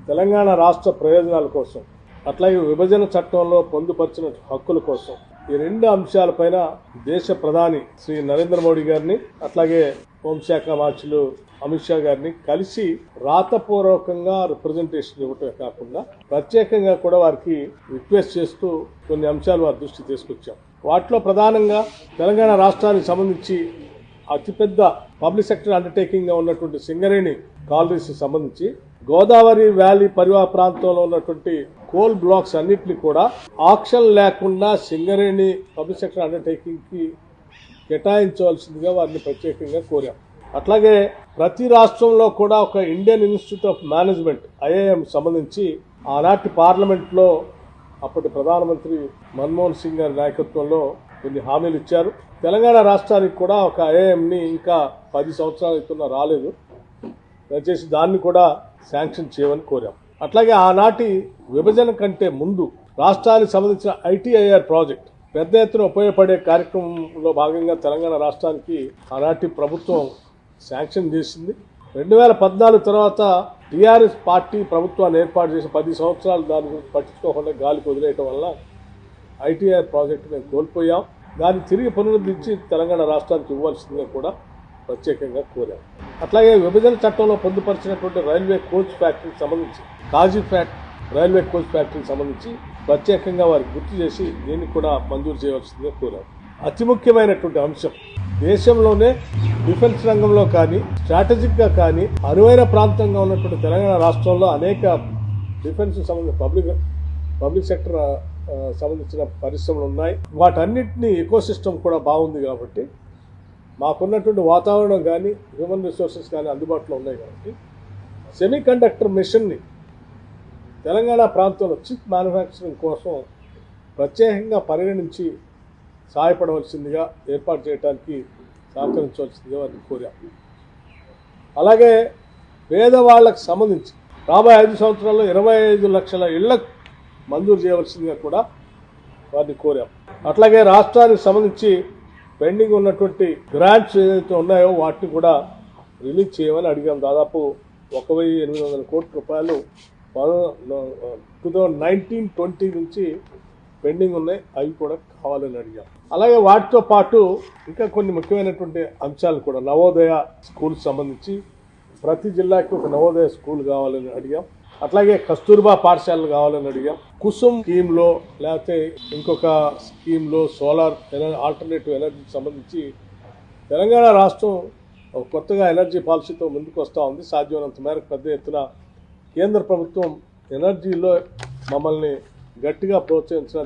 తెలంగాణ రాష్ట్ర ప్రయోజనాల కోసం అట్లాగే విభజన చట్టంలో పొందుపరిచిన హక్కుల కోసం ఈ రెండు అంశాలపైన దేశ ప్రధాని శ్రీ నరేంద్ర మోడీ గారిని అట్లాగే హోంశాఖ మార్చులు అమిత్ షా గారిని కలిసి రాతపూర్వకంగా రిప్రజెంటేషన్ ఇవ్వటమే కాకుండా ప్రత్యేకంగా కూడా వారికి రిక్వెస్ట్ చేస్తూ కొన్ని అంశాలు వారి దృష్టి తీసుకొచ్చాం. వాటిలో ప్రధానంగా తెలంగాణ రాష్ట్రానికి సంబంధించి అతిపెద్ద పబ్లిక్ సెక్టర్ అండర్టేకింగ్ గా ఉన్నటువంటి సింగరేణి కాలనీస్ సంబంధించి గోదావరి వ్యాలీ పరివాహ ప్రాంతంలో ఉన్నటువంటి కోల్ బ్లాక్స్ అన్నింటినీ కూడా ఆక్షన్ లేకుండా సింగరేణి పబ్లిక్ సెక్టర్ అండర్టేకింగ్ కి కేటాయించవలసిందిగా వారిని ప్రత్యేకంగా కోరాం. అట్లాగే ప్రతి రాష్ట్రంలో కూడా ఒక Indian institute of management IIM సంబంధించి ఆనాటి పార్లమెంట్ లో అప్పటి ప్రధానమంత్రి మన్మోహన్ సింగ్ గారి నాయకత్వంలో కొన్ని హామీలు ఇచ్చారు. తెలంగాణ రాష్ట్రానికి కూడా ఒక ఐఐఎంని ఇంకా 10 సంవత్సరాల క్రితం రాలేదు. దయచేసి దాన్ని కూడా శాంక్షన్ చేయమని కోరాం. అట్లాగే ఆనాటి విభజన కంటే ముందు రాష్ట్రానికి సంబంధించిన ఐటీఐఆర్ ప్రాజెక్ట్ పెద్ద ఎత్తున ఉపయోగపడే కార్యక్రమంలో భాగంగా తెలంగాణ రాష్ట్రానికి ఆనాటి ప్రభుత్వం శాంక్షన్ చేసింది. 2014 తర్వాత టీఆర్ఎస్ పార్టీ ప్రభుత్వాన్ని ఏర్పాటు చేసి 10 సంవత్సరాలు దాని గురించి పట్టించుకోకుండా గాలికి వదిలేయటం వల్ల ఐటీఐఆర్ ప్రాజెక్టు మేము కోల్పోయాం. దాన్ని తిరిగి పునరుద్ధరించి తెలంగాణ రాష్ట్రానికి ఇవ్వాల్సిందిగా కూడా ప్రత్యేకంగా కోరాం. అట్లాగే విభజన చట్టంలో పొందుపరిచినటువంటి రైల్వే కోచ్ ఫ్యాక్టరీకి సంబంధించి కాజీఫ్యాట్ రైల్వే కోచ్ ఫ్యాక్టరీకి సంబంధించి ప్రత్యేకంగా వారికి గుర్తు చేసి దీన్ని కూడా మంజూరు చేయవలసిందిగా కోరాం. అతి ముఖ్యమైనటువంటి అంశం దేశంలోనే డిఫెన్స్ రంగంలో కానీ స్ట్రాటజిక్ గా కానీ అనువైన ప్రాంతంగా ఉన్నటువంటి తెలంగాణ రాష్ట్రంలో అనేక డిఫెన్స్ సంబంధించిన పబ్లిక్ సెక్టర్ సంబంధించిన పరిశ్రమలు ఉన్నాయి. వాటన్నిటినీ ఎకోసిస్టమ్ కూడా బాగుంది కాబట్టి మాకున్నటువంటి వాతావరణం కానీ హ్యూమన్ రిసోర్సెస్ కానీ అందుబాటులో ఉన్నాయి కాబట్టి సెమీ కండక్టర్ మిషన్ని తెలంగాణ ప్రాంతంలో చిప్ మ్యానుఫ్యాక్చరింగ్ కోసం ప్రత్యేకంగా పరిగణించి సహాయపడవలసిందిగా ఏర్పాటు చేయడానికి సహకరించవలసిందిగా వారిని కోరాం. అలాగే పేదవాళ్లకు సంబంధించి రాబోయే 5 సంవత్సరాల్లో 25 లక్షల ఇళ్లకు మంజూరు చేయవలసిందిగా కూడా వారిని కోరాం. అట్లాగే రాష్ట్రానికి సంబంధించి పెండింగ్ ఉన్నటువంటి గ్రాంట్స్ ఏదైతే ఉన్నాయో వాటిని కూడా రిలీజ్ చేయమని అడిగాం. దాదాపు 1,800 కోట్ల రూపాయలు 2019-20 నుంచి పెండింగ్ ఉన్నాయి, అవి కూడా కావాలని అడిగాం. అలాగే వాటితో పాటు ఇంకా కొన్ని ముఖ్యమైనటువంటి అంశాలు కూడా నవోదయ స్కూల్ సంబంధించి ప్రతి జిల్లాకి ఒక నవోదయ స్కూల్ కావాలని అడిగాం. అట్లాగే కస్తూర్బా పాఠశాలలు కావాలని అడిగాం. కుసుమ్ స్కీమ్ లో లేకపోతే ఇంకొక స్కీమ్ లో సోలార్ ఆల్టర్నేటివ్ ఎనర్జీకి సంబంధించి తెలంగాణ రాష్ట్రం కొత్తగా ఎనర్జీ పాలసీతో ముందుకు వస్తూ ఉంది. సాధ్యమైనంత మేరకు పెద్ద ఎత్తున కేంద్ర ప్రభుత్వం ఎనర్జీలో మమ్మల్ని గట్టిగా ప్రోత్సహించిన